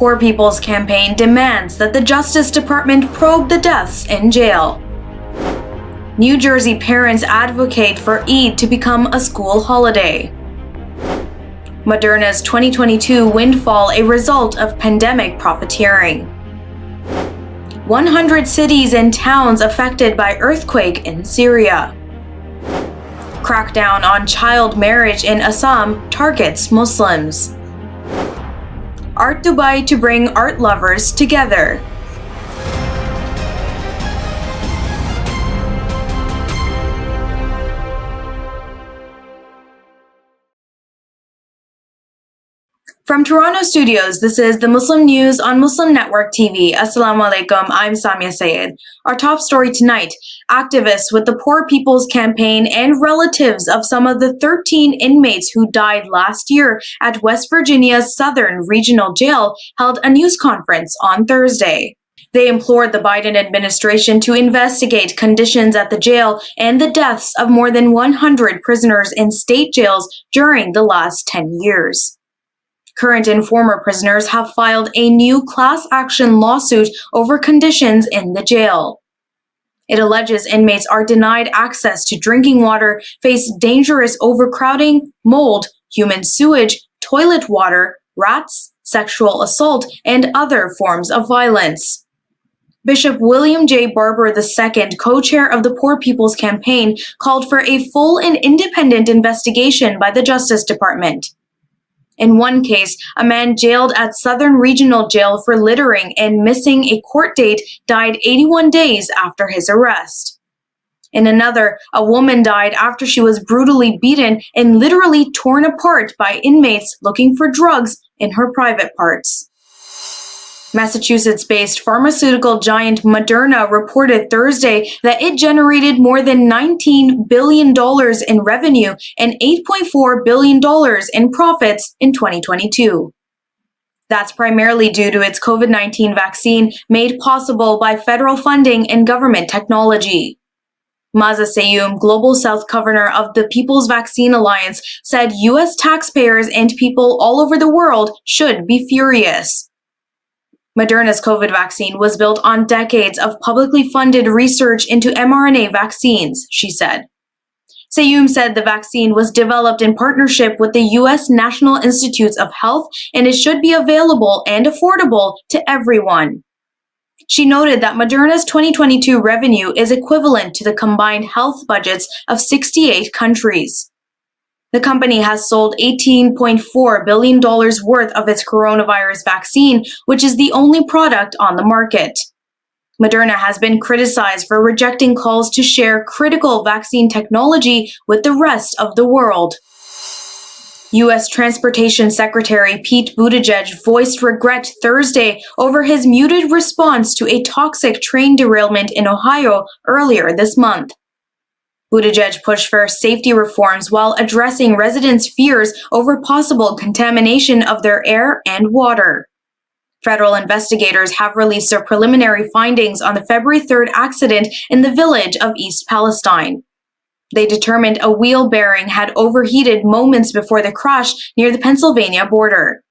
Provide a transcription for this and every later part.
Poor People's Campaign demands that the Justice Department probe the deaths in jail. New Jersey parents advocate for Eid to become a school holiday. Moderna's 2022 Windfall a result of pandemic profiteering. 100 cities and towns affected by earthquake in Syria. Crackdown on child marriage in Assam targets Muslims. Art Dubai to bring art lovers together. From Toronto studios, this is the Muslim News on Muslim Network TV. Assalamu alaikum, I'm Saamiyah Syed. Our top story tonight, activists with the Poor People's Campaign and relatives of some of the 13 inmates who died last year at West Virginia's Southern Regional Jail held a news conference on Thursday. They implored the Biden administration to investigate conditions at the jail and the deaths of more than 100 prisoners in state jails during the last 10 years. Current and former prisoners have filed a new class action lawsuit over conditions in the jail. It alleges inmates are denied access to drinking water, face dangerous overcrowding, mold, human sewage, toilet water, rats, sexual assault, and other forms of violence. Bishop William J. Barber II, co-chair of the Poor People's Campaign, called for a full and independent investigation by the Justice Department. In one case, a man jailed at Southern Regional Jail for littering and missing a court date died 81 days after his arrest. In another, a woman died after she was brutally beaten and literally torn apart by inmates looking for drugs in her private parts. Massachusetts-based pharmaceutical giant Moderna reported Thursday that it generated more than $19 billion in revenue and $8.4 billion in profits in 2022. That's primarily due to its COVID-19 vaccine made possible by federal funding and government technology. Maza Seyum, Global South Governor of the People's Vaccine Alliance, said U.S. taxpayers and people all over the world should be furious. Moderna's COVID vaccine was built on decades of publicly funded research into mRNA vaccines, she said. Seyum said the vaccine was developed in partnership with the U.S. National Institutes of Health and it should be available and affordable to everyone. She noted that Moderna's 2022 revenue is equivalent to the combined health budgets of 68 countries. The company has sold $18.4 billion worth of its coronavirus vaccine, which is the only product on the market. Moderna has been criticized for rejecting calls to share critical vaccine technology with the rest of the world. U.S. Transportation Secretary Pete Buttigieg voiced regret Thursday over his muted response to a toxic train derailment in Ohio earlier this month. Buttigieg pushed for safety reforms while addressing residents' fears over possible contamination of their air and water. Federal investigators have released their preliminary findings on the February 3rd accident in the village of East Palestine. They determined a wheel bearing had overheated moments before the crash near the Pennsylvania border.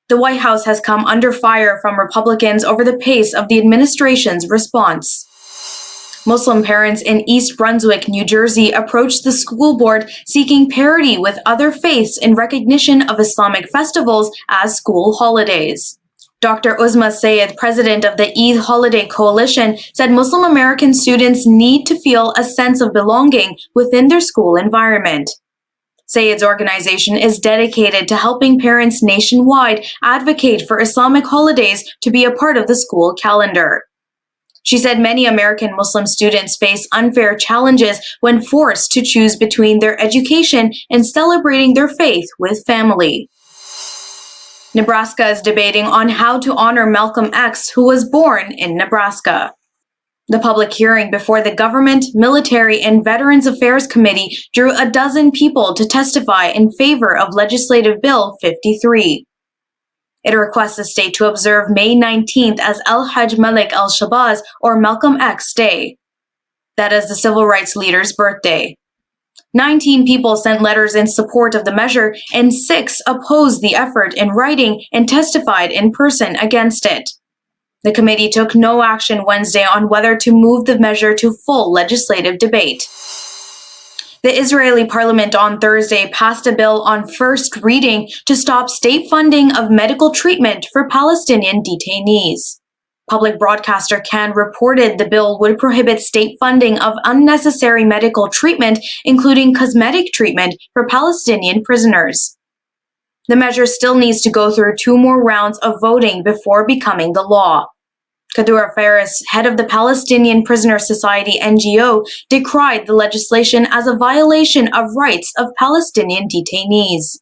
The White House has come under fire from Republicans over the pace of the administration's response. Muslim parents in East Brunswick, New Jersey, approached the school board seeking parity with other faiths in recognition of Islamic festivals as school holidays. Dr. Uzma Syed, president of the Eid Holiday Coalition, said Muslim American students need to feel a sense of belonging within their school environment. Syed's organization is dedicated to helping parents nationwide advocate for Islamic holidays to be a part of the school calendar. She said many American Muslim students face unfair challenges when forced to choose between their education and celebrating their faith with family. Nebraska is debating on how to honor Malcolm X, who was born in Nebraska. The public hearing before the Government, Military, and Veterans Affairs Committee drew a dozen people to testify in favor of Legislative Bill 53. It requests the state to observe May 19th as El-Hajj Malik al-Shabazz, or Malcolm X Day. That is the civil rights leader's birthday. 19 people sent letters in support of the measure, and 6 opposed the effort in writing and testified in person against it. The committee took no action Wednesday on whether to move the measure to full legislative debate. The Israeli parliament on Thursday passed a bill on first reading to stop state funding of medical treatment for Palestinian detainees. Public broadcaster Can reported the bill would prohibit state funding of unnecessary medical treatment, including cosmetic treatment, for Palestinian prisoners. The measure still needs to go through 2 more rounds of voting before becoming the law. Kadura Faris, head of the Palestinian Prisoner Society NGO, decried the legislation as a violation of rights of Palestinian detainees.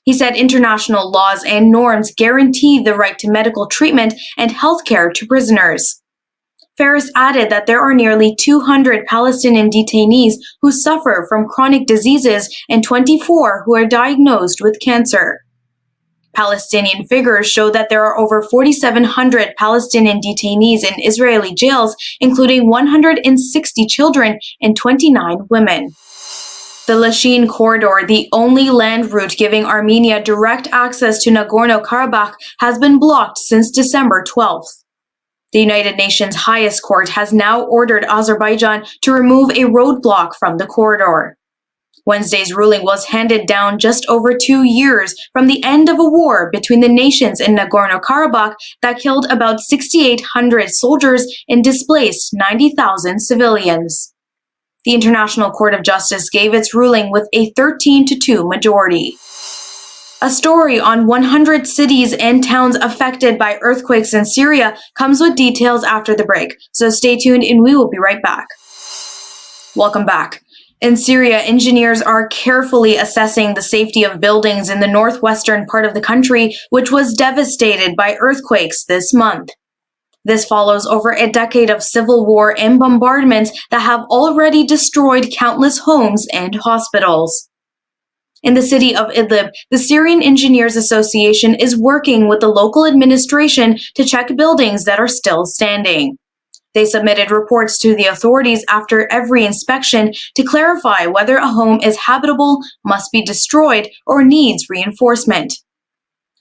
He said international laws and norms guarantee the right to medical treatment and health care to prisoners. Faris added that there are nearly 200 Palestinian detainees who suffer from chronic diseases and 24 who are diagnosed with cancer. Palestinian figures show that there are over 4,700 Palestinian detainees in Israeli jails, including 160 children and 29 women. The Lashin corridor, the only land route giving Armenia direct access to Nagorno-Karabakh, has been blocked since December 12th. The United Nations highest court has now ordered Azerbaijan to remove a roadblock from the corridor. Wednesday's ruling was handed down just over 2 years from the end of a war between the nations in Nagorno-Karabakh that killed about 6,800 soldiers and displaced 90,000 civilians. The International Court of Justice gave its ruling with a 13-2 majority. A story on 100 cities and towns affected by earthquakes in Syria comes with details after the break, so stay tuned and we will be right back. Welcome back. In Syria, engineers are carefully assessing the safety of buildings in the northwestern part of the country, which was devastated by earthquakes this month. This follows over a decade of civil war and bombardments that have already destroyed countless homes and hospitals. In the city of Idlib, the Syrian Engineers Association is working with the local administration to check buildings that are still standing. They submitted reports to the authorities after every inspection to clarify whether a home is habitable, must be destroyed, or needs reinforcement.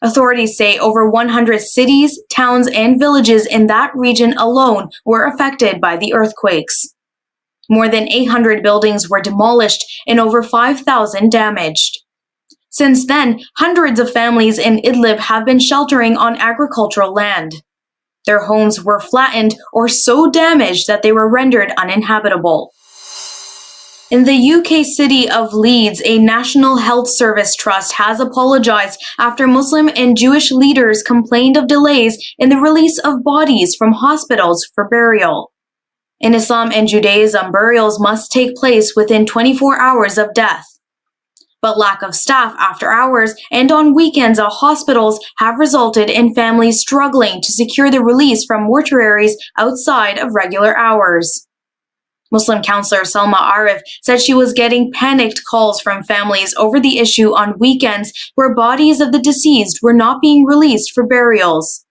Authorities say over 100 cities, towns, and villages in that region alone were affected by the earthquakes. More than 800 buildings were demolished and over 5,000 damaged. Since then, hundreds of families in Idlib have been sheltering on agricultural land. Their homes were flattened or so damaged that they were rendered uninhabitable. In the UK city of Leeds, a National Health Service trust has apologized after Muslim and Jewish leaders complained of delays in the release of bodies from hospitals for burial. In Islam and Judaism, burials must take place within 24 hours of death. But lack of staff after hours and on weekends at hospitals have resulted in families struggling to secure the release from mortuaries outside of regular hours. Muslim counselor Salma Arif said she was getting panicked calls from families over the issue on weekends where bodies of the deceased were not being released for burials.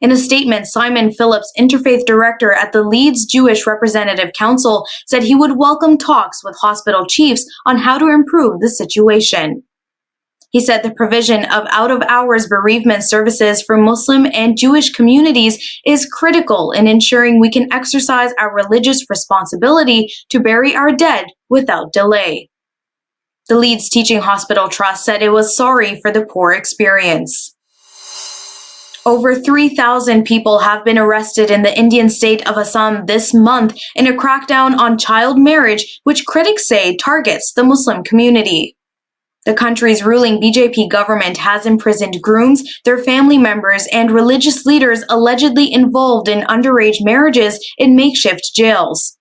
In a statement, Simon Phillips, interfaith director at the Leeds Jewish Representative Council, said he would welcome talks with hospital chiefs on how to improve the situation. He said the provision of out-of-hours bereavement services for Muslim and Jewish communities is critical in ensuring we can exercise our religious responsibility to bury our dead without delay. The Leeds Teaching Hospital Trust said it was sorry for the poor experience. Over 3,000 people have been arrested in the Indian state of Assam this month in a crackdown on child marriage, which critics say targets the Muslim community. The country's ruling BJP government has imprisoned grooms, their family members, and religious leaders allegedly involved in underage marriages in makeshift jails.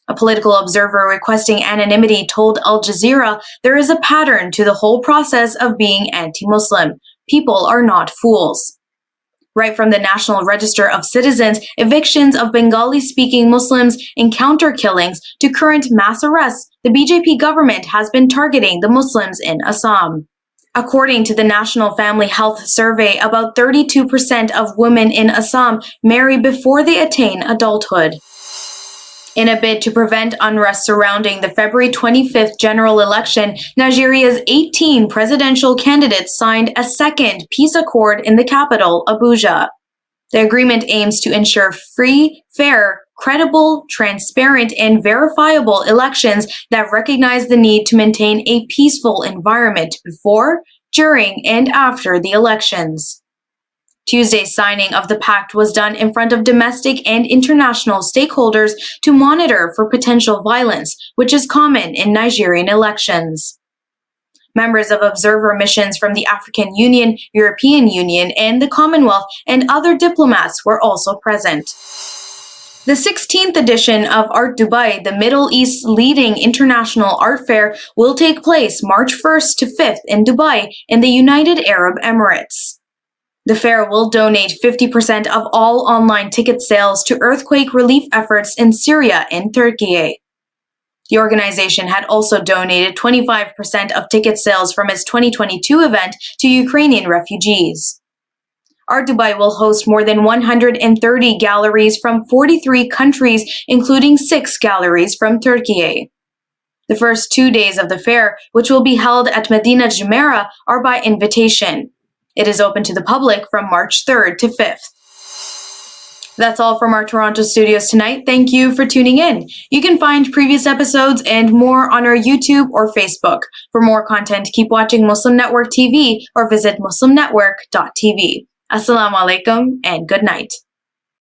A political observer requesting anonymity told Al Jazeera there is a pattern to the whole process of being anti-Muslim. People are not fools. Right from the National Register of Citizens, evictions of Bengali-speaking Muslims, encounter killings, to current mass arrests, the BJP government has been targeting the Muslims in Assam. According to the National Family Health Survey, about 32% of women in Assam marry before they attain adulthood. In a bid to prevent unrest surrounding the February 25th general election, Nigeria's 18 presidential candidates signed a second peace accord in the capital, Abuja. The agreement aims to ensure free, fair, credible, transparent, and verifiable elections that recognize the need to maintain a peaceful environment before, during, and after the elections. Tuesday's signing of the pact was done in front of domestic and international stakeholders to monitor for potential violence, which is common in Nigerian elections. Members of observer missions from the African Union, European Union, and the Commonwealth and other diplomats were also present. The 16th edition of Art Dubai, the Middle East's leading international art fair, will take place March 1st to 5th in Dubai in the United Arab Emirates. The fair will donate 50% of all online ticket sales to earthquake relief efforts in Syria and Turkey. The organization had also donated 25% of ticket sales from its 2022 event to Ukrainian refugees. Art Dubai will host more than 130 galleries from 43 countries, including 6 galleries from Turkey. The first 2 days of the fair, which will be held at Medina Jumeirah, are by invitation. It is open to the public from March 3rd to 5th. That's all from our Toronto studios tonight. Thank you for tuning in. You can find previous episodes and more on our YouTube or Facebook. For more content, keep watching Muslim Network TV or visit muslimnetwork.tv. Assalamu alaikum and good night.